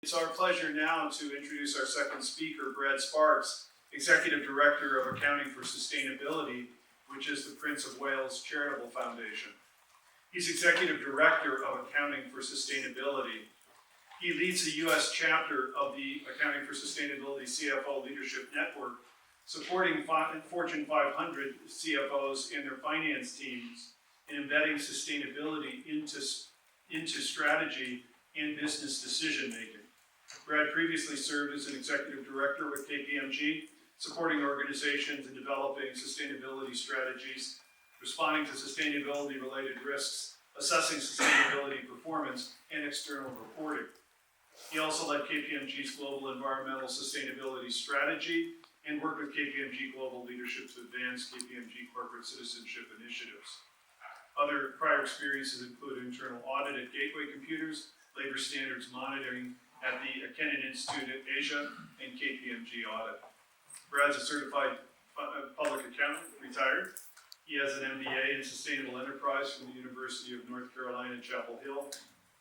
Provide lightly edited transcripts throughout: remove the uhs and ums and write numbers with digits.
It's our pleasure now to introduce our second speaker, Brad Sparks, Executive Director of Accounting for Sustainability, which is the Prince of Wales Charitable Foundation. He's Executive Director of Accounting for Sustainability. He leads the U.S. chapter of the Accounting for Sustainability CFO Leadership Network, supporting Fortune 500 CFOs and their finance teams in embedding sustainability into strategy and business decision-making. Brad previously served as an executive director with KPMG, supporting organizations in developing sustainability strategies, responding to sustainability-related risks, assessing sustainability performance, and external reporting. He also led KPMG's Global Environmental Sustainability Strategy and worked with KPMG Global Leadership to advance KPMG corporate citizenship initiatives. Other prior experiences include internal audit at Gateway Computers, labor standards monitoring at the Kennan Institute at Asia, and KPMG Audit. Brad's a certified public accountant, retired. He has an MBA in Sustainable Enterprise from the University of North Carolina, Chapel Hill,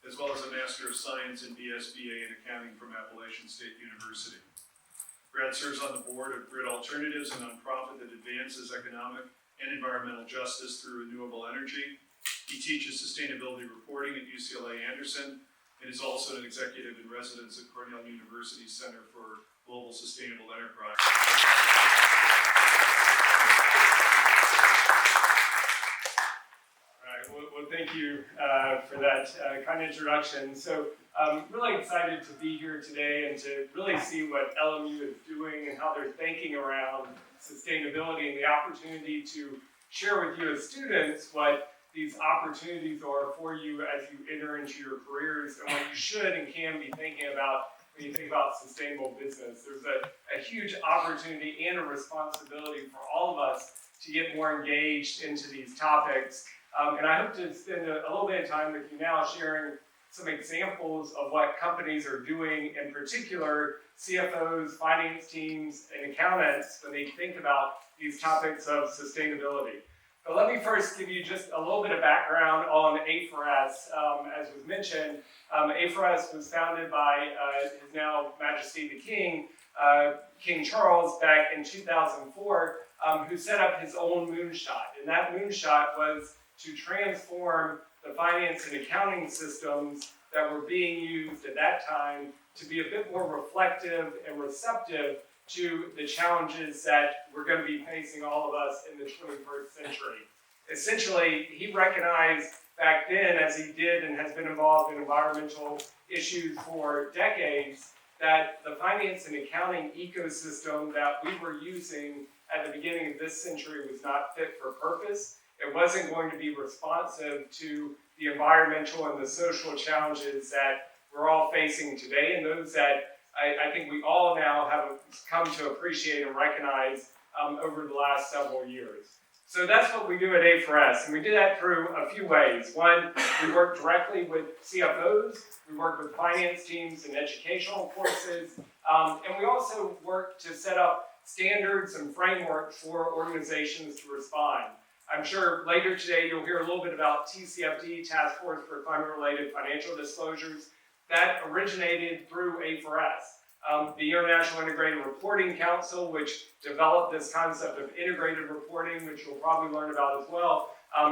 as well as a Master of Science and BSBA in Accounting from Appalachian State University. Brad serves on the board of Grid Alternatives, a nonprofit that advances economic and environmental justice through renewable energy. He teaches sustainability reporting at UCLA Anderson, and is also an executive in residence at Cornell University's Center for Global Sustainable Enterprise. All right, well thank you for that kind introduction. So I'm really excited to be here today and to really see what LMU is doing and how they're thinking around sustainability and the opportunity to share with you as students what these opportunities are for you as you enter into your careers and what you should and can be thinking about when you think about sustainable business. There's a huge opportunity and a responsibility for all of us to get more engaged into these topics. And I hope to spend a little bit of time with you now sharing some examples of what companies are doing, in particular CFOs, finance teams, and accountants when they think about these topics of sustainability. But let me first give you just a little bit of background on A4S. As was mentioned, A4S was founded by His now Majesty the King, King Charles, back in 2004, who set up his own moonshot. And that moonshot was to transform the finance and accounting systems that were being used at that time to be a bit more reflective and receptive to the challenges that we're going to be facing, all of us, in the 21st century. Essentially, he recognized back then, as he did and has been involved in environmental issues for decades, that the finance and accounting ecosystem that we were using at the beginning of this century was not fit for purpose. It wasn't going to be responsive to the environmental and the social challenges that we're all facing today, and those that I think we all now have come to appreciate and recognize over the last several years. So that's what we do at A4S, and we do that through a few ways. One, we work directly with CFOs, we work with finance teams and educational courses, and we also work to set up standards and frameworks for organizations to respond. I'm sure later today you'll hear a little bit about TCFD, Task Force for Climate-Related Financial Disclosures. That originated through A4S. The International Integrated Reporting Council, which developed this concept of integrated reporting, which you'll probably learn about as well,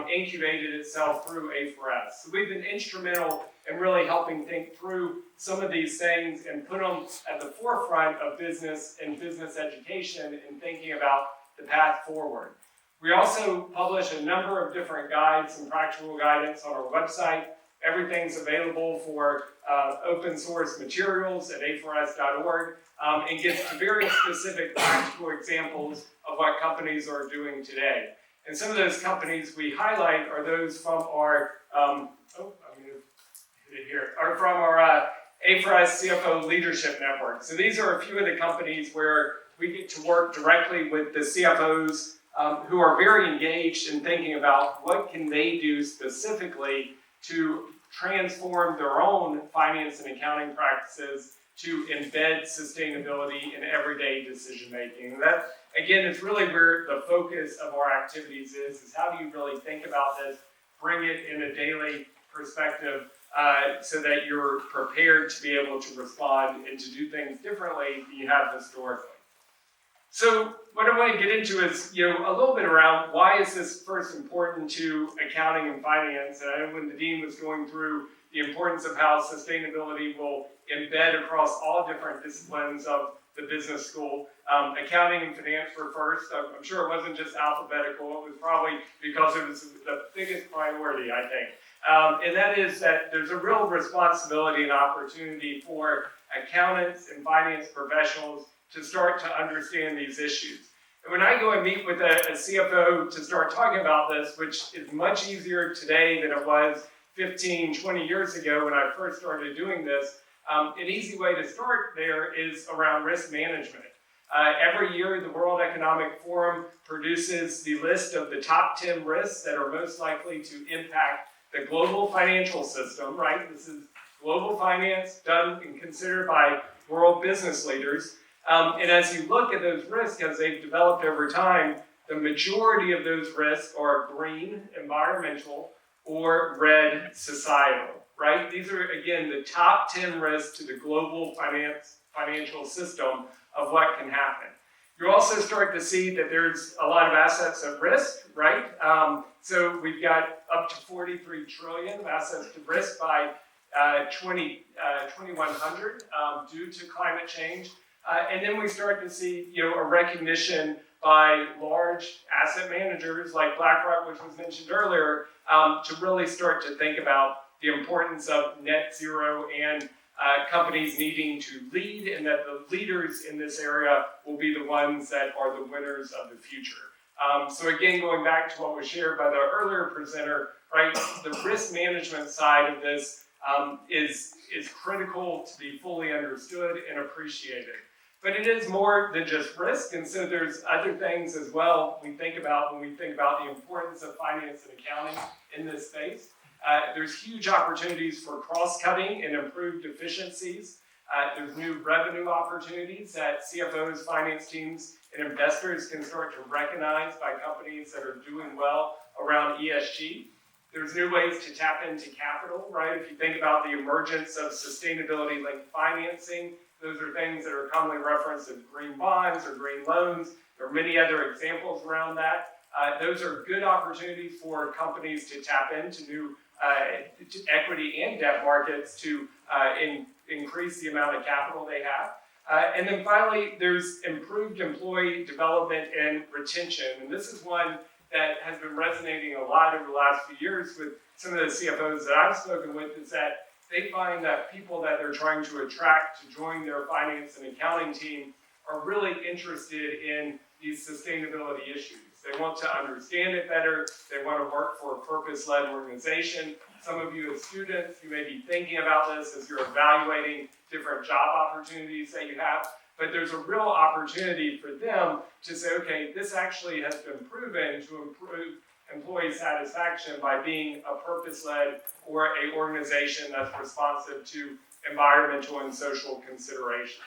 incubated itself through A4S. So we've been instrumental in really helping think through some of these things and put them at the forefront of business and business education in thinking about the path forward. We also publish a number of different guides and practical guidance on our website. Everything's available for open source materials at a4s.org and gets to very specific practical examples of what companies are doing today. And some of those companies we highlight are those from our, A4S CFO Leadership Network. So these are a few of the companies where we get to work directly with the CFOs who are very engaged in thinking about what can they do specifically to transform their own finance and accounting practices to embed sustainability in everyday decision making. That, again, is really where the focus of our activities is how do you really think about this, bring it in a daily perspective so that you're prepared to be able to respond and to do things differently than you have historically. So what I want to get into is, a little bit around why is this first important to accounting and finance. And I know when the dean was going through the importance of how sustainability will embed across all different disciplines of the business school, accounting and finance were first. I'm sure it wasn't just alphabetical. It was probably because it was the biggest priority, I think. And that is that there's a real responsibility and opportunity for accountants and finance professionals to start to understand these issues. And when I go and meet with a CFO to start talking about this, which is much easier today than it was 15, 20 years ago when I first started doing this, an easy way to start there is around risk management. Every year, the World Economic Forum produces the list of the top 10 risks that are most likely to impact the global financial system, right? This is global finance done and considered by world business leaders. And as you look at those risks as they've developed over time, the majority of those risks are green, environmental, or red, societal, right? These are, again, the top 10 risks to the global financial system of what can happen. You also start to see that there's a lot of assets at risk, right? So we've got up to 43 trillion of assets to risk by 2100 due to climate change. And then we start to see, a recognition by large asset managers like BlackRock, which was mentioned earlier, to really start to think about the importance of net zero and companies needing to lead, and that the leaders in this area will be the ones that are the winners of the future. So again, going back to what was shared by the earlier presenter, right, the risk management side of this is critical to be fully understood and appreciated. But it is more than just risk, and so there's other things as well we think about when we think about the importance of finance and accounting in this space. There's huge opportunities for cross-cutting and improved efficiencies. There's new revenue opportunities that CFOs, finance teams, and investors can start to recognize by companies that are doing well around ESG. There's new ways to tap into capital, right? If you think about the emergence of sustainability-linked financing, those are things that are commonly referenced as green bonds or green loans. There are many other examples around that. Those are good opportunities for companies to tap into new equity and debt markets to increase the amount of capital they have. And then finally, there's improved employee development and retention. And this is one that has been resonating a lot over the last few years with some of the CFOs that I've spoken with, is that they find that people that they're trying to attract to join their finance and accounting team are really interested in these sustainability issues. They want to understand it better. They want to work for a purpose-led organization. Some of you as students, you may be thinking about this as you're evaluating different job opportunities that you have. But there's a real opportunity for them to say, okay, this actually has been proven to improve employee satisfaction by being a purpose-led or an organization that's responsive to environmental and social considerations.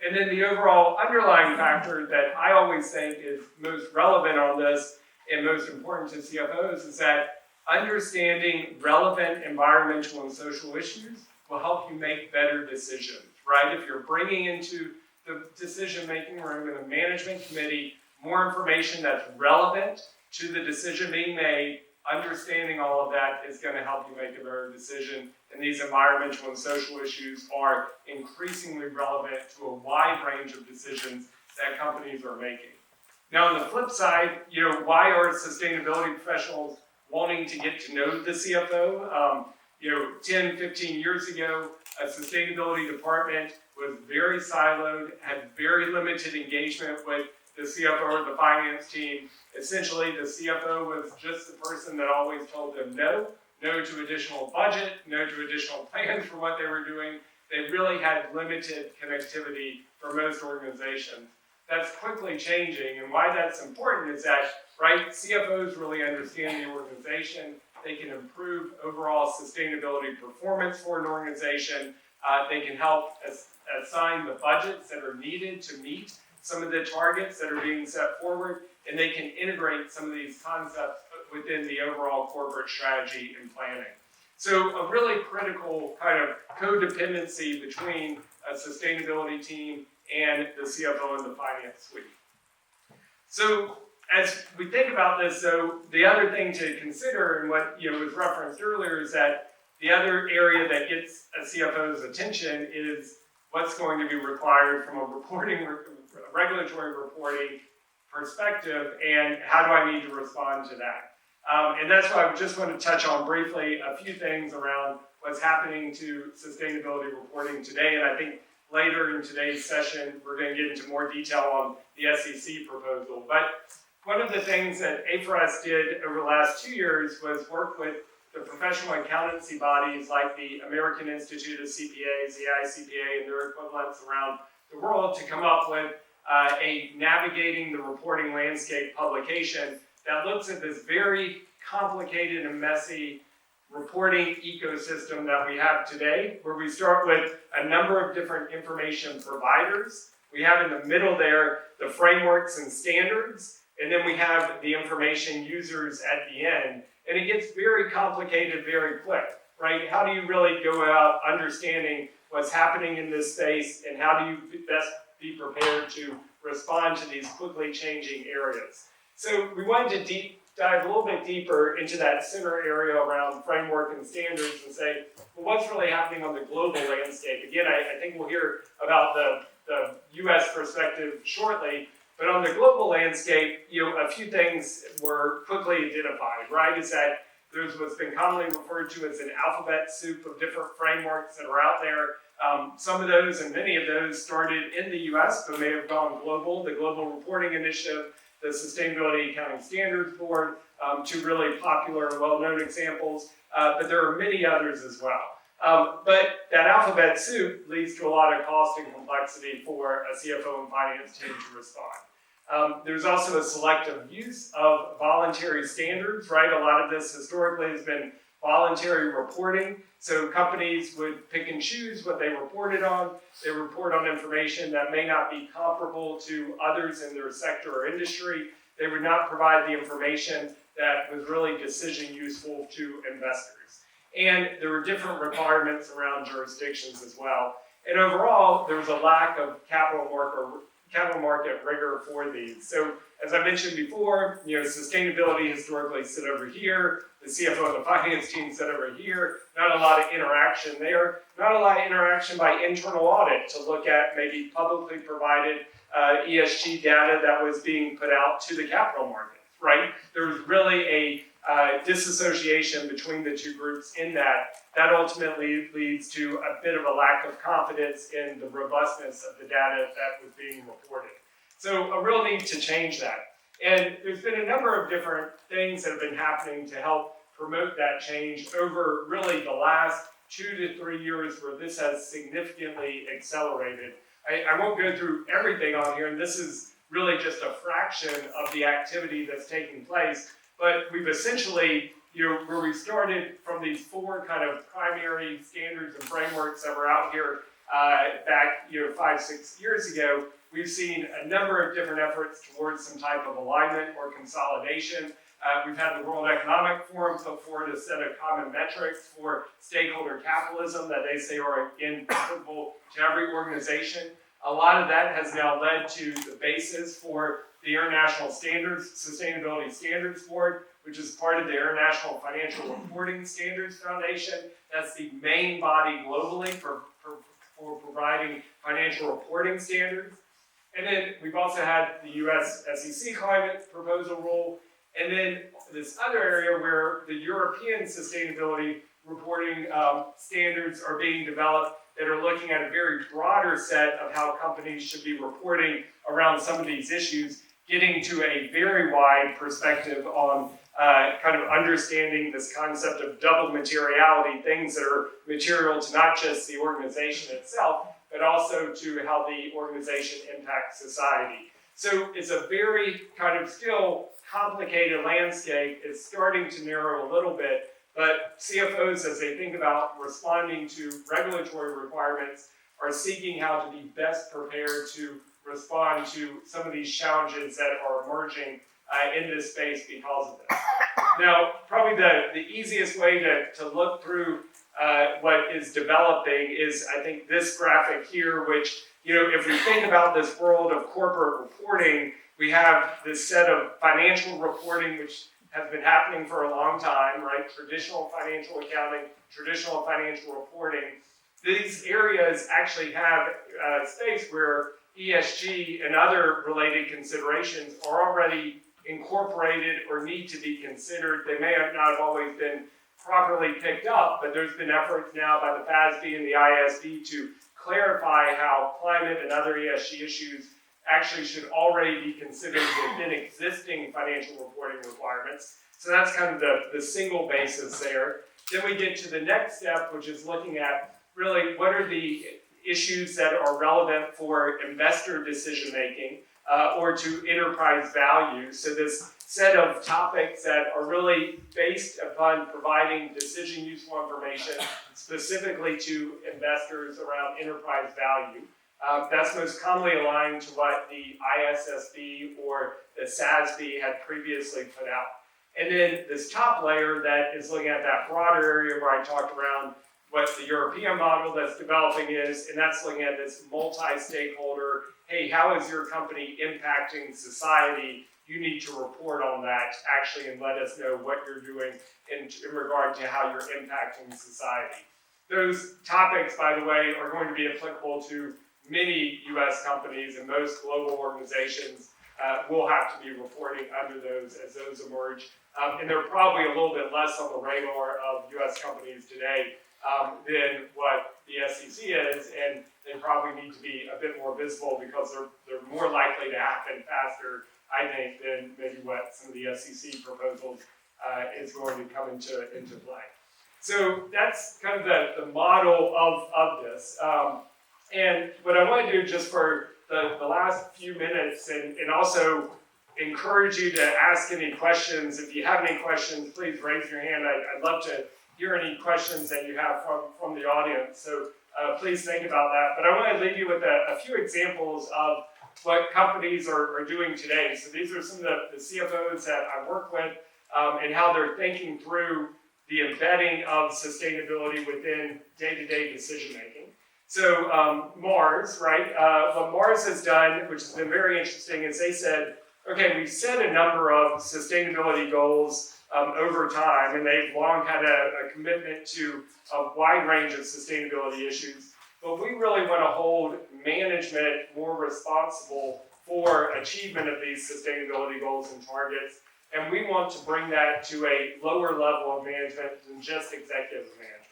And then the overall underlying factor that I always think is most relevant on this and most important to CFOs is that understanding relevant environmental and social issues will help you make better decisions, right? If you're bringing into the decision-making room in a management committee more information that's relevant to the decision being made, understanding all of that is going to help you make a better decision. And these environmental and social issues are increasingly relevant to a wide range of decisions that companies are making. Now, on the flip side, why are sustainability professionals wanting to get to know the CFO? 10, 15 years ago, a sustainability department was very siloed, had very limited engagement with the CFO or the finance team. Essentially, the CFO was just the person that always told them no to additional budget, no to additional plans for what they were doing. They really had limited connectivity for most organizations. That's quickly changing, and why that's important is that, right, CFOs really understand the organization. They can improve overall sustainability performance for an organization. They can help assign the budgets that are needed to meet some of the targets that are being set forward, and they can integrate some of these concepts within the overall corporate strategy and planning. So a really critical kind of codependency between a sustainability team and the CFO and the finance suite. So as we think about this, so the other thing to consider, and what was referenced earlier, is that the other area that gets a CFO's attention is what's going to be required from a regulatory reporting perspective, and how do I need to respond to that? And that's why I just want to touch on briefly a few things around what's happening to sustainability reporting today. And I think later in today's session, we're going to get into more detail on the SEC proposal. But one of the things that AFRS did over the last 2 years was work with the professional accountancy bodies like the American Institute of CPAs, the ICPA, and their equivalents around the world to come up with a Navigating the Reporting Landscape publication that looks at this very complicated and messy reporting ecosystem that we have today, where we start with a number of different information providers. We have in the middle there the frameworks and standards, and then we have the information users at the end. And it gets very complicated very quick, right? How do you really go about understanding what's happening in this space, and how do you best be prepared to respond to these quickly changing areas? So we wanted to dive a little bit deeper into that center area around framework and standards and say, well, what's really happening on the global landscape? Again, I think we'll hear about the US perspective shortly, but on the global landscape, a few things were quickly identified, right? Is that there's what's been commonly referred to as an alphabet soup of different frameworks that are out there. Some of those and many of those started in the US, but may have gone global. The Global Reporting Initiative, the Sustainability Accounting Standards Board, two really popular and well-known examples, but there are many others as well. But that alphabet soup leads to a lot of cost and complexity for a CFO and finance team to respond. There's also a selective use of voluntary standards, right? A lot of this historically has been voluntary reporting. So companies would pick and choose what they reported on. They report on information that may not be comparable to others in their sector or industry. They would not provide the information that was really decision useful to investors. And there were different requirements around jurisdictions as well. And overall, there was a lack of capital market rigor for these. So as I mentioned before, sustainability historically sit over here, the CFO and the finance team sit over here, not a lot of interaction there, not a lot of interaction by internal audit to look at maybe publicly provided ESG data that was being put out to the capital markets, right? There was really a disassociation between the two groups in that. That ultimately leads to a bit of a lack of confidence in the robustness of the data that was being reported. So a real need to change that. And there's been a number of different things that have been happening to help promote that change over really the last 2 to 3 years, where this has significantly accelerated. I won't go through everything on here, and this is really just a fraction of the activity that's taking place, but we've essentially, where we started from these 4 kind of primary standards and frameworks that were out here back 5-6 years ago, we've seen a number of different efforts towards some type of alignment or consolidation. We've had the World Economic Forum put forward a set of common metrics for stakeholder capitalism that they say are applicable to every organization. A lot of that has now led to the basis for the International Sustainability Standards Board, which is part of the International Financial Reporting Standards Foundation. That's the main body globally for providing financial reporting standards. And then we've also had the US SEC climate proposal rule, and then this other area where the European sustainability reporting standards are being developed that are looking at a very broader set of how companies should be reporting around some of these issues, getting to a very wide perspective on kind of understanding this concept of double materiality, things that are material to not just the organization itself, but also to how the organization impacts society. So it's a very kind of still complicated landscape. It's starting to narrow a little bit, but CFOs, as they think about responding to regulatory requirements, are seeking how to be best prepared to respond to some of these challenges that are emerging in this space because of this. Now, probably the easiest way to look through what is developing is, I think, this graphic here, which, if we think about this world of corporate reporting, we have this set of financial reporting, which has been happening for a long time, right? Traditional financial accounting, traditional financial reporting. These areas actually have space where ESG and other related considerations are already incorporated or need to be considered. They may not have always been properly picked up, but there's been efforts now by the FASB and the ISB to clarify how climate and other ESG issues actually should already be considered within existing financial reporting requirements. So that's kind of the single basis there. Then we get to the next step, which is looking at really what are the issues that are relevant for investor decision making or to enterprise value. So this set of topics that are really based upon providing decision useful information specifically to investors around enterprise value. That's most commonly aligned to what the ISSB or the SASB had previously put out. And then this top layer that is looking at that broader area where I talked around what the European model that's developing is, and that's looking at this multi-stakeholder, hey, how is your company impacting society? You need to report on that actually and let us know what you're doing in regard to how you're impacting society. Those topics, by the way, are going to be applicable to many US companies, and most global organizations will have to be reporting under those as those emerge. And they're probably a little bit less on the radar of US companies today than what the SEC is, and they probably need to be a bit more visible because they're more likely to happen faster, I think, than maybe what some of the SEC proposals is going to come into play. So that's kind of the model of this. And what I want to do just for the last few minutes, and also encourage you to ask any questions. If you have any questions, please raise your hand. I'd love to hear any questions that you have from the audience. So please think about that. But I want to leave you with a few examples of what companies are doing today. So these are some of the CFOs that I work with and how they're thinking through the embedding of sustainability within day-to-day decision-making. So Mars, right? What Mars has done, which has been very interesting, is they said, okay, we've set a number of sustainability goals over time, and they've long had a commitment to a wide range of sustainability issues, but we really want to hold management more responsible for achievement of these sustainability goals and targets, and we want to bring that to a lower level of management than just executive management.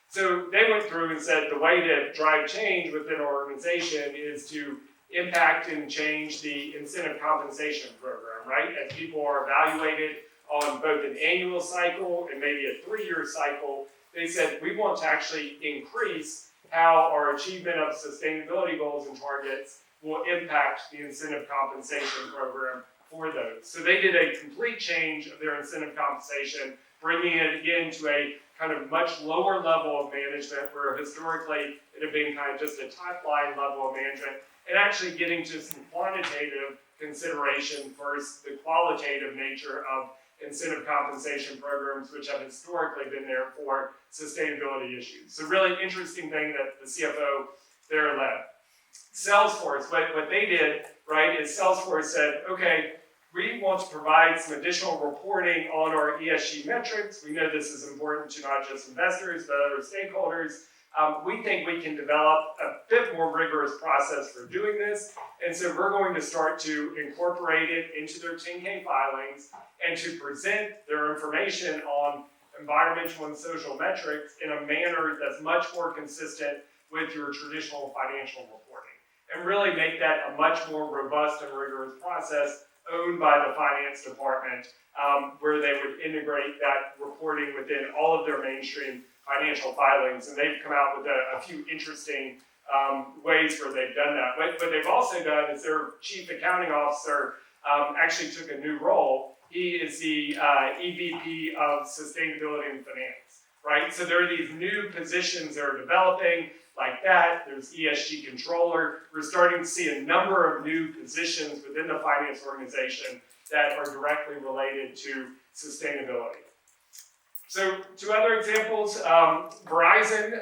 So they went through and said the way to drive change within our organization is to impact and change the incentive compensation program, right? As people are evaluated on both an annual cycle and maybe a 3-year cycle, they said we want to actually increase how our achievement of sustainability goals and targets will impact the incentive compensation program for those. So they did a complete change of their incentive compensation, bringing it again to a kind of much lower level of management, where historically it had been kind of just a top line level of management, and actually getting to some quantitative consideration versus the qualitative nature of incentive compensation programs, which have historically been there for sustainability issues. So really interesting thing that the CFO there led. Salesforce, what they did, right, is Salesforce said, okay, we want to provide some additional reporting on our ESG metrics. We know this is important to not just investors, but other stakeholders. We think we can develop a bit more rigorous process for doing this. And so we're going to start to incorporate it into their 10K filings and to present their information on environmental and social metrics in a manner that's much more consistent with your traditional financial reporting, and really make that a much more robust and rigorous process owned by the finance department, where they would integrate that reporting within all of their mainstream financial filings. And they've come out with a few interesting ways where they've done that. What they've also done is their chief accounting officer actually took a new role. He is the EVP of Sustainability and Finance, right? So there are these new positions that are developing. like that. There's ESG controller. We're starting to see a number of new positions within the finance organization that are directly related to sustainability. So two other examples, Verizon,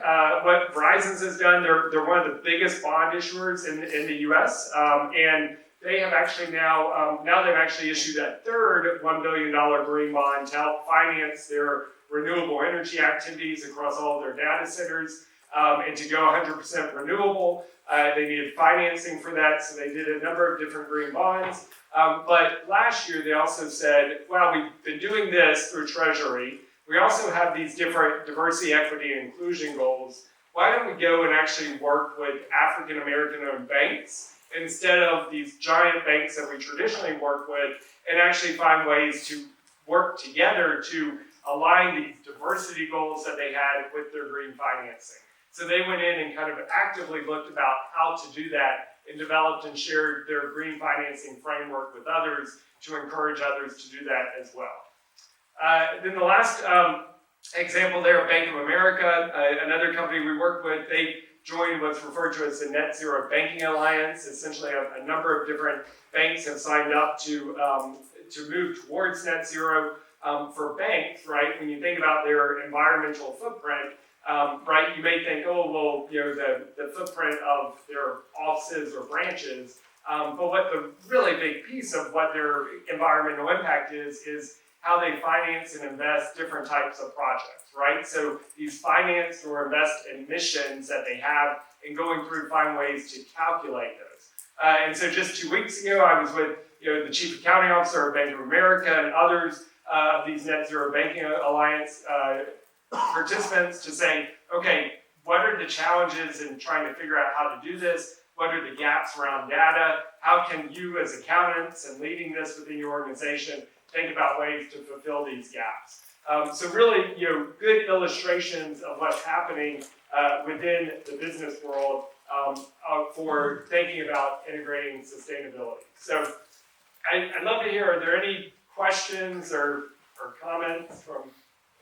what Verizon has done, they're one of the biggest bond issuers in the US, and they have actually now they've actually issued a third $1 billion green bond to help finance their renewable energy activities across all of their data centers, and to go 100% renewable. They needed financing for that, so they did a number of different green bonds. But last year they also said, well, we've been doing this through Treasury. We also have these different diversity, equity, and inclusion goals. Why don't we go and actually work with African American-owned banks instead of these giant banks that we traditionally work with, and actually find ways to work together to align these diversity goals that they had with their green financing. So they went in and kind of actively looked about how to do that and developed and shared their green financing framework with others to encourage others to do that as well. Then the last example there, Bank of America, another company we work with, they joined what's referred to as the Net Zero Banking Alliance. Essentially, a number of different banks have signed up to move towards net zero. For banks, right, when you think about their environmental footprint, right, you may think, oh, well, you know, the footprint of their offices or branches, but what the really big piece of what their environmental impact is how they finance and invest different types of projects, right? So these finance or invest in missions that they have and going through find ways to calculate those. And so just 2 weeks ago, I was with the Chief Accounting Officer of Bank of America and others of these Net Zero Banking Alliance participants to say, okay, what are the challenges in trying to figure out how to do this? What are the gaps around data? How can you as accountants and leading this within your organization think about ways to fulfill these gaps? So really, good illustrations of what's happening within the business world for thinking about integrating sustainability. So I'd love to hear, are there any questions or comments from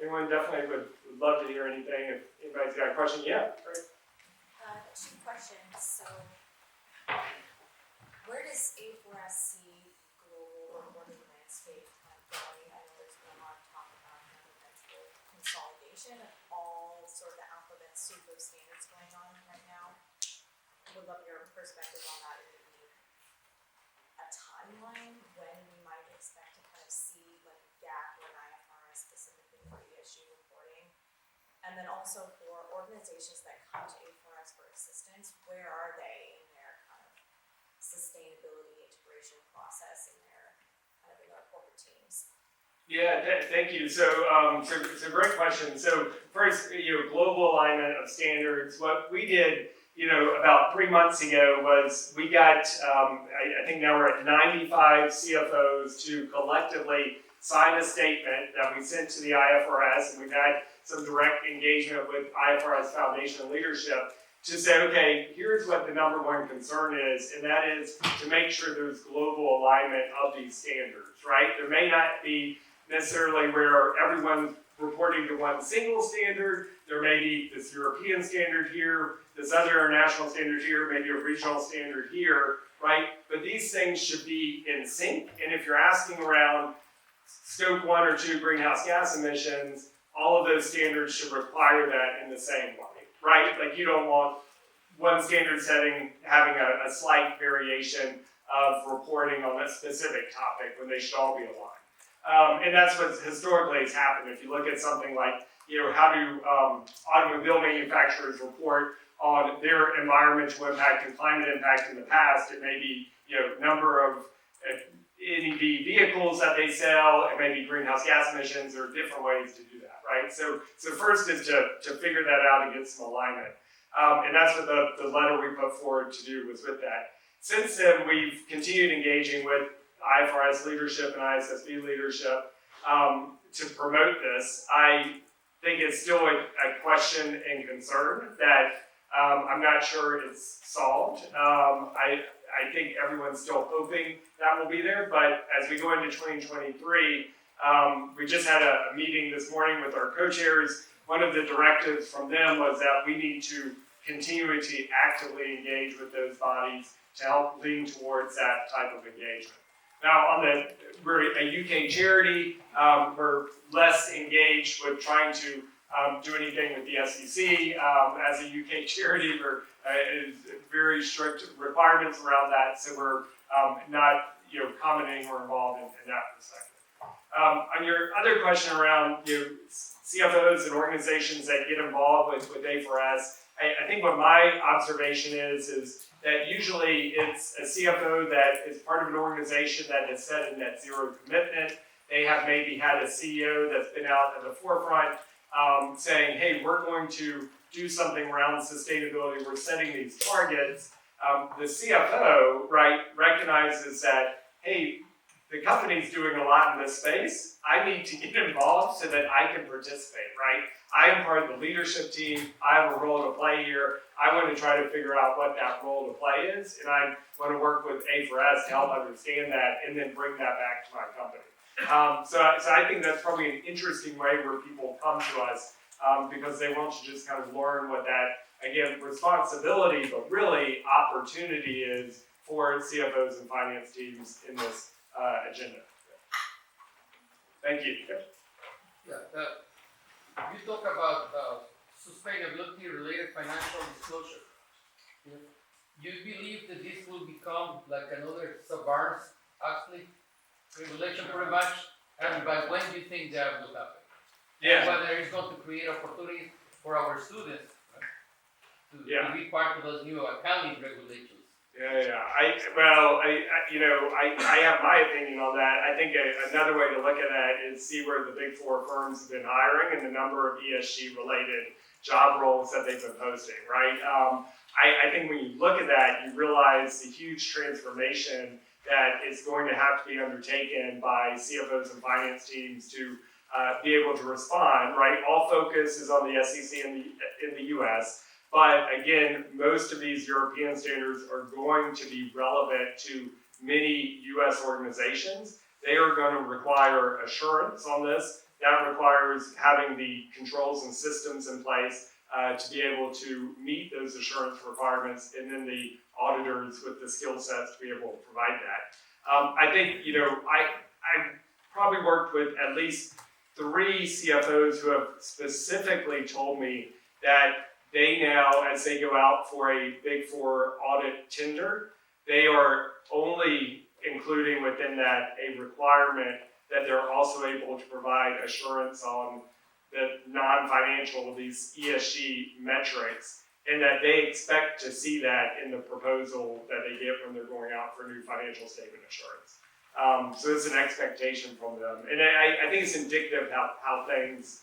anyone? Definitely would love to hear anything. If anybody's got a question, yeah, great. Two questions. So, where does A4S see global reporting landscape going? I know there's been a lot of talk about eventual consolidation of all sort of the alphabet soup of standards going on right now. Would love your perspective on that, and maybe a timeline when we might expect to kind of see like a gap or an IFRS specifically for ESG reporting. And then also for organizations that come to A4S for assistance, where are they in their kind of sustainability integration process in their corporate teams? Yeah, thank you. So great question. So first, global alignment of standards. What we did, about 3 months ago was we got, I think now we're at 95 CFOs to collectively sign a statement that we sent to the IFRS, and we've had some direct engagement with IFRS Foundation leadership to say, okay, here's what the number one concern is, and that is to make sure there's global alignment of these standards, right? There may not be necessarily where everyone's reporting to one single standard. There may be this European standard here, this other international standard here, maybe a regional standard here, right? But these things should be in sync, and if you're asking around scope 1 or 2 greenhouse gas emissions, all of those standards should require that in the same way, right? Like you don't want one standard setting having a slight variation of reporting on a specific topic when they should all be aligned. And that's what historically has happened. If you look at something like, how do automobile manufacturers report on their environmental impact and climate impact in the past, it may be, number of NEV vehicles that they sell, it may be greenhouse gas emissions, or different ways to do that, right? So first is to figure that out and get some alignment. And that's what the letter we put forward to do was with that. Since then, we've continued engaging with IFRS leadership and ISSB leadership to promote this. I think it's still a question and concern that I'm not sure it's solved. I think everyone's still hoping that will be there, but as we go into 2023, we just had a meeting this morning with our co-chairs. One of the directives from them was that we need to continuing to actively engage with those bodies to help lean towards that type of engagement. Now, we're a UK charity. We're less engaged with trying to do anything with the SEC. As a UK charity, we're very strict requirements around that, so we're not commenting or involved in that perspective. On your other question around CFOs and organizations that get involved with A4S, I think what my observation is that usually it's a CFO that is part of an organization that has set a net zero commitment. They have maybe had a CEO that's been out at the forefront saying, hey, we're going to do something around sustainability, we're setting these targets. The CFO, right, recognizes that, hey, the company's doing a lot in this space. I need to get involved so that I can participate, right? I am part of the leadership team. I have a role to play here. I want to try to figure out what that role to play is, and I want to work with A4S to help understand that and then bring that back to my company. So I think that's probably an interesting way where people come to us because they want to just kind of learn what that, again, responsibility, but really opportunity is for CFOs and finance teams in this agenda. Thank you. Yeah, you talk about sustainability-related financial disclosure. You believe that this will become like another Sarbanes-Oxley regulation, pretty much? And by when do you think that will happen? Yeah. Whether it's going to create opportunities for our students to be part of those new accounting regulations. Yeah. I have my opinion on that. I think another way to look at that is see where the big four firms have been hiring and the number of ESG related job roles that they've been posting, right? I think when you look at that, you realize the huge transformation that is going to have to be undertaken by CFOs and finance teams to be able to respond, right? All focus is on the SEC in the US. But again, most of these European standards are going to be relevant to many US organizations. They are going to require assurance on this. That requires having the controls and systems in place to be able to meet those assurance requirements, and then the auditors with the skill sets to be able to provide that. I think, I probably worked with at least 3 CFOs who have specifically told me that they now, as they go out for a Big Four audit tender, they are only including within that a requirement that they're also able to provide assurance on the non-financial, these ESG metrics, and that they expect to see that in the proposal that they get when they're going out for new financial statement assurance. So it's an expectation from them. And I think it's indicative of how things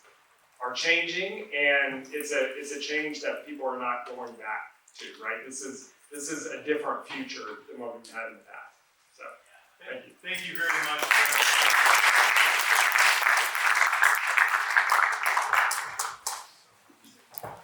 are changing, and it's a change that people are not going back to, right? This is a different future than what we've had in the past. So, thank you. Thank you very much.